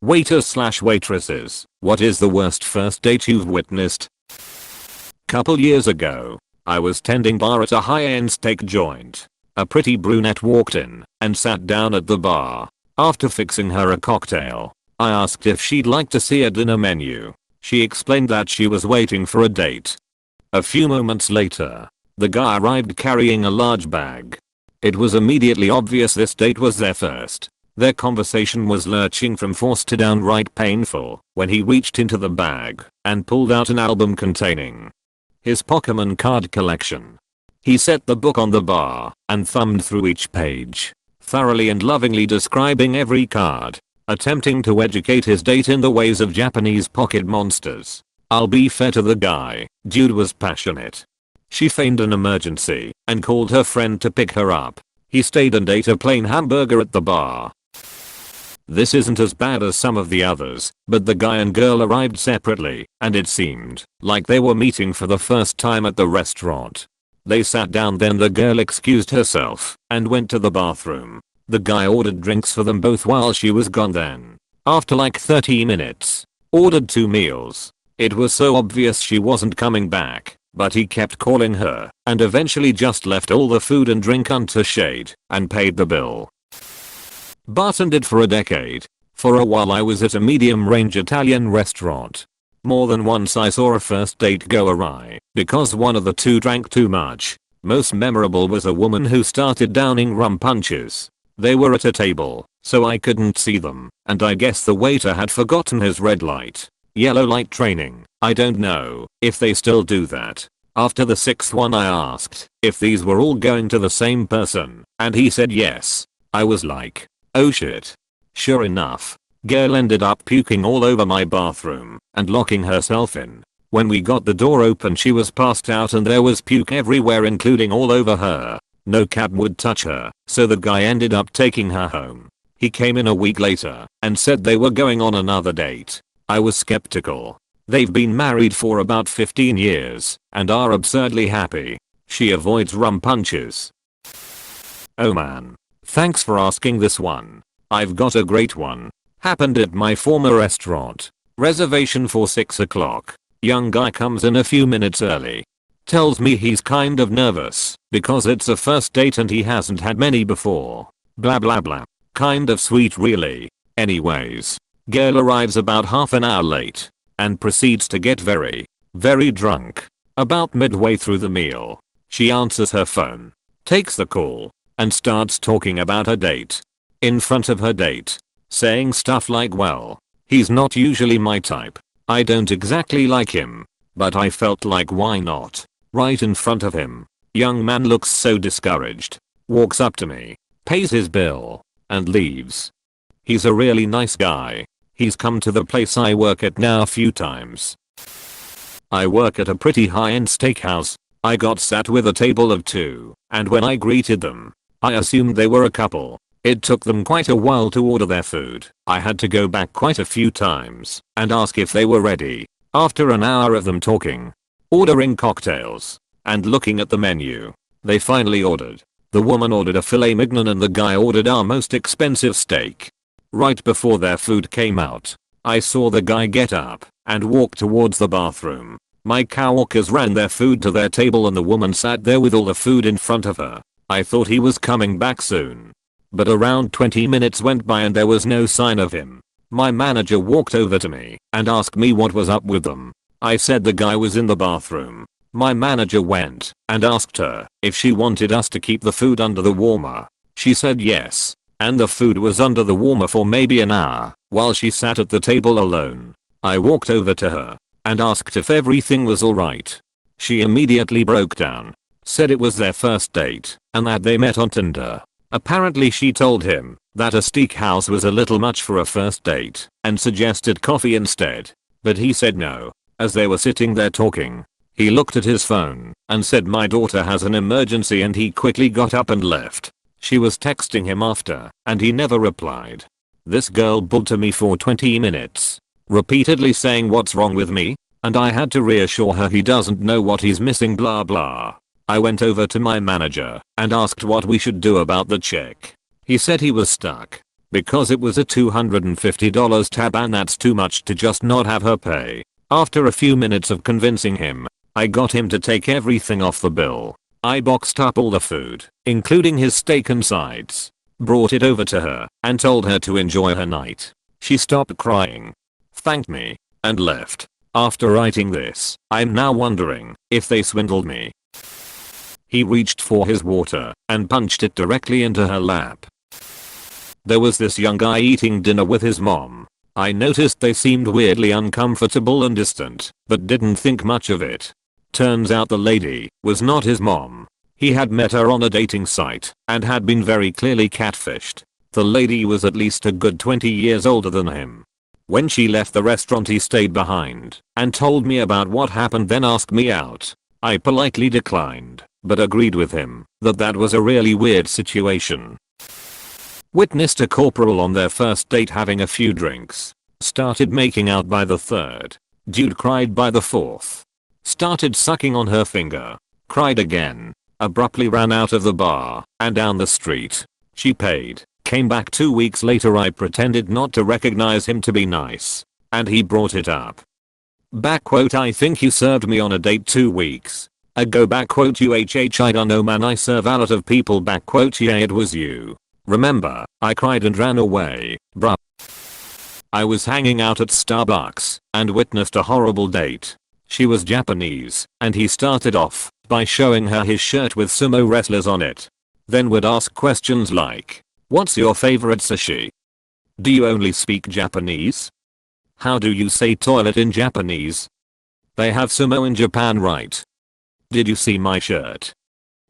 Waiters slash waitresses, what is the worst first date you've witnessed? Couple years ago, I was tending bar at a high-end steak joint. A pretty brunette walked in and sat down at the bar. After fixing her a cocktail, I asked if she'd like to see a dinner menu. She explained that she was waiting for a date. A few moments later, the guy arrived carrying a large bag. It was immediately obvious this date was their first. Their conversation was lurching from forced to downright painful when he reached into the bag and pulled out an album containing his Pokemon card collection. He set the book on the bar and thumbed through each page, thoroughly and lovingly describing every card, attempting to educate his date in the ways of Japanese pocket monsters. I'll be fair to the guy, dude was passionate. She feigned an emergency and called her friend to pick her up. He stayed and ate a plain hamburger at the bar. This isn't as bad as some of the others, but the guy and girl arrived separately, and it seemed like they were meeting for the first time at the restaurant. They sat down, then the girl excused herself and went to the bathroom. The guy ordered drinks for them both while she was gone then. After like 30 minutes, ordered 2 meals. It was so obvious she wasn't coming back, but he kept calling her and eventually just left all the food and drink untouched and paid the bill. Bartended for a decade. For a while I was at a medium-range Italian restaurant. More than once I saw a first date go awry because one of the two drank too much. Most memorable was a woman who started downing rum punches. They were at a table, so I couldn't see them, and I guess the waiter had forgotten his red light, yellow light training. I don't know if they still do that. After the 6th one I asked if these were all going to the same person, and he said yes. I was like, oh shit. Sure enough, girl ended up puking all over my bathroom and locking herself in. When we got the door open she was passed out and there was puke everywhere, including all over her. No cab would touch her, so the guy ended up taking her home. He came in a week later and said they were going on another date. I was skeptical. They've been married for about 15 years and are absurdly happy. She avoids rum punches. Oh man. Thanks for asking this one. I've got a great one. Happened at my former restaurant. Reservation for 6 o'clock. Young guy comes in a few minutes early. Tells me he's kind of nervous because it's a first date and he hasn't had many before. Blah blah blah. Kind of sweet really. Anyways, girl arrives about half an hour late and proceeds to get very, very drunk. About midway through the meal, she answers her phone, takes the call, and starts talking about her date. In front of her date. Saying stuff like, well, he's not usually my type. I don't exactly like him. But I felt like why not? Right in front of him. Young man looks so discouraged. Walks up to me. Pays his bill. And leaves. He's a really nice guy. He's come to the place I work at now a few times. I work at a pretty high-end steakhouse. I got sat with a table of 2, and when I greeted them, I assumed they were a couple. It took them quite a while to order their food. I had to go back quite a few times and ask if they were ready. After an hour of them talking, ordering cocktails, and looking at the menu, they finally ordered. The woman ordered a filet mignon and the guy ordered our most expensive steak. Right before their food came out, I saw the guy get up and walk towards the bathroom. My coworkers ran their food to their table and the woman sat there with all the food in front of her. I thought he was coming back soon. But around 20 minutes went by and there was no sign of him. My manager walked over to me and asked me what was up with them. I said the guy was in the bathroom. My manager went and asked her if she wanted us to keep the food under the warmer. She said yes, and the food was under the warmer for maybe an hour while she sat at the table alone. I walked over to her and asked if everything was alright. She immediately broke down. Said it was their first date and that they met on Tinder. Apparently she told him that a steakhouse was a little much for a first date and suggested coffee instead. But he said no. As they were sitting there talking, he looked at his phone and said my daughter has an emergency and he quickly got up and left. She was texting him after and he never replied. This girl bulled to me for 20 minutes, repeatedly saying what's wrong with me, and I had to reassure her he doesn't know what he's missing blah blah. I went over to my manager and asked what we should do about the chick. He said he was stuck. because it was a $250 tab and that's too much to just not have her pay. After a few minutes of convincing him, I got him to take everything off the bill. I boxed up all the food, including his steak and sides, brought it over to her, and told her to enjoy her night. She stopped crying, thanked me, and left. After writing this, I'm now wondering if they swindled me. He reached for his water and punched it directly into her lap. There was this young guy eating dinner with his mom. I noticed they seemed weirdly uncomfortable and distant, but didn't think much of it. Turns out the lady was not his mom. He had met her on a dating site and had been very clearly catfished. The lady was at least a good 20 years older than him. When she left the restaurant he stayed behind and told me about what happened, then asked me out. I politely declined, but agreed with him that was a really weird situation. Witnessed a corporal on their first date having a few drinks. Started making out by the third. Dude cried by the fourth. Started sucking on her finger. Cried again. Abruptly ran out of the bar and down the street. She paid. Came back 2 weeks later. I pretended not to recognize him to be nice, and he brought it up. I think you served me on a date 2 weeks ago. I don't know man, I serve a lot of people. Yeah, it was you. Remember, I cried and ran away, bruh. I was hanging out at Starbucks and witnessed a horrible date. She was Japanese, and he started off by showing her his shirt with sumo wrestlers on it. Then would ask questions like, what's your favorite sushi? Do you only speak Japanese? How do you say toilet in Japanese? They have sumo in Japan, right? Did you see my shirt?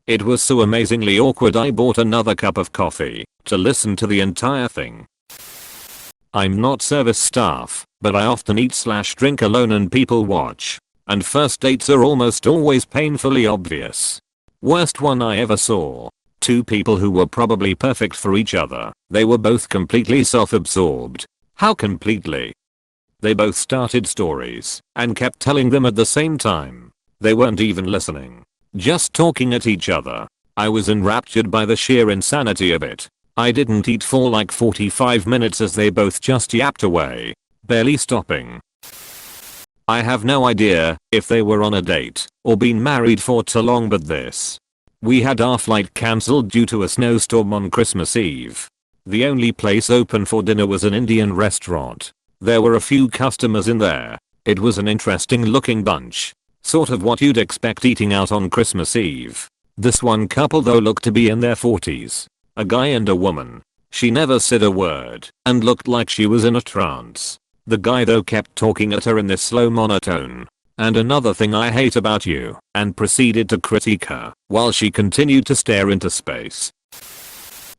It was so amazingly awkward I bought another cup of coffee to listen to the entire thing. I'm not service staff, but I often eat/drink alone and people watch. And first dates are almost always painfully obvious. Worst one I ever saw. Two people who were probably perfect for each other. They were both completely self-absorbed. How completely? They both started stories and kept telling them at the same time. They weren't even listening. Just talking at each other. I was enraptured by the sheer insanity of it. I didn't eat for like 45 minutes as they both just yapped away, barely stopping. I have no idea if they were on a date or been married for too long, but this. We had our flight cancelled due to a snowstorm on Christmas Eve. The only place open for dinner was an Indian restaurant. There were a few customers in there. It was an interesting looking bunch. Sort of what you'd expect eating out on Christmas Eve. This one couple though looked to be in their 40s. A guy and a woman. She never said a word and looked like she was in a trance. The guy though kept talking at her in this slow monotone. And another thing I hate about you, and proceeded to critique her while she continued to stare into space.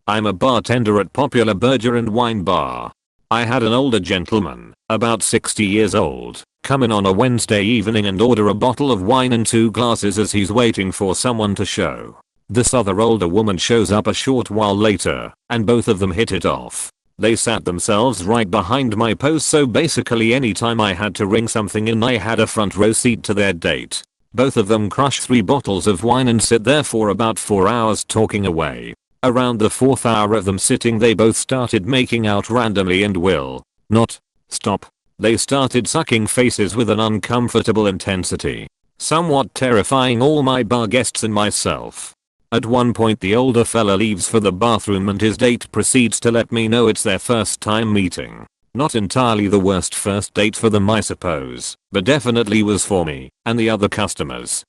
I'm a bartender at Popular Burger and Wine Bar. I had an older gentleman, about 60 years old, come in on a Wednesday evening and order a bottle of wine and 2 glasses as he's waiting for someone to show. This other older woman shows up a short while later, and both of them hit it off. They sat themselves right behind my post, so basically anytime I had to ring something in I had a front row seat to their date. Both of them crush 3 bottles of wine and sit there for about 4 hours talking away. Around the 4th hour of them sitting they both started making out randomly and will not stop. They started sucking faces with an uncomfortable intensity, somewhat terrifying all my bar guests and myself. At one point the older fella leaves for the bathroom and his date proceeds to let me know it's their first time meeting. Not entirely the worst first date for them I suppose, but definitely was for me and the other customers.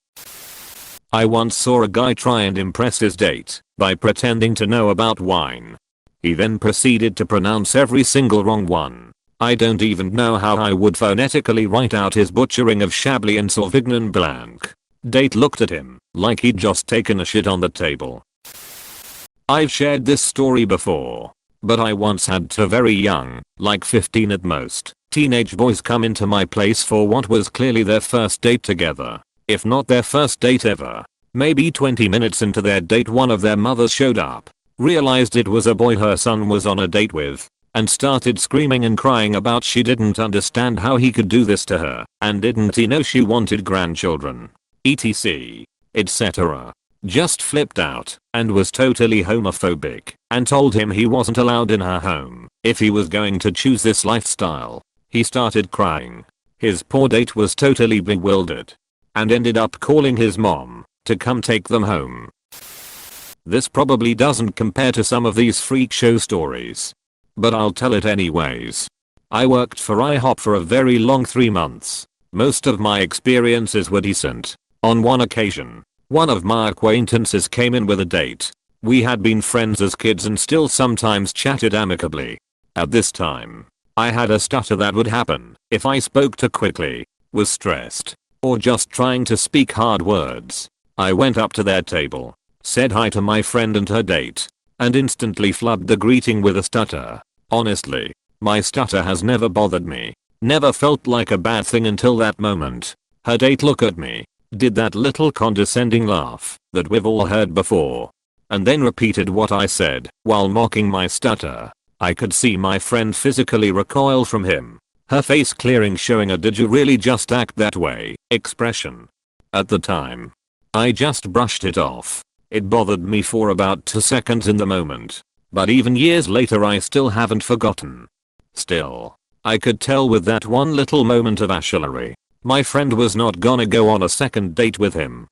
I once saw a guy try and impress his date by pretending to know about wine. He then proceeded to pronounce every single wrong one. I don't even know how I would phonetically write out his butchering of Chablis and Sauvignon Blanc. Date looked at him like he'd just taken a shit on the table. I've shared this story before, but I once had 2 very young, like 15 at most, teenage boys come into my place for what was clearly their first date together, if not their first date ever. Maybe 20 minutes into their date one of their mothers showed up, realized it was a boy her son was on a date with, and started screaming and crying about she didn't understand how he could do this to her, and didn't he know she wanted grandchildren, etc., etc. just flipped out and was totally homophobic and told him he wasn't allowed in her home if he was going to choose this lifestyle. He started crying. His poor date was totally bewildered and ended up calling his mom to come take them home. This probably doesn't compare to some of these freak show stories, but I'll tell it anyways. I worked for IHOP for a very long 3 months. Most of my experiences were decent. On one occasion, one of my acquaintances came in with a date. We had been friends as kids and still sometimes chatted amicably. At this time, I had a stutter that would happen if I spoke too quickly, was stressed, or just trying to speak hard words. I went up to their table, said hi to my friend and her date, and instantly flubbed the greeting with a stutter. Honestly, my stutter has never bothered me. Never felt like a bad thing until that moment. Her date looked at me, did that little condescending laugh that we've all heard before, and then repeated what I said while mocking my stutter. I could see my friend physically recoil from him, her face clearing, showing a "did you really just act that way" expression. At the time, I just brushed it off. It bothered me for about 2 seconds in the moment, but even years later I still haven't forgotten. Still, I could tell with that one little moment of ashlery, my friend was not gonna go on a second date with him.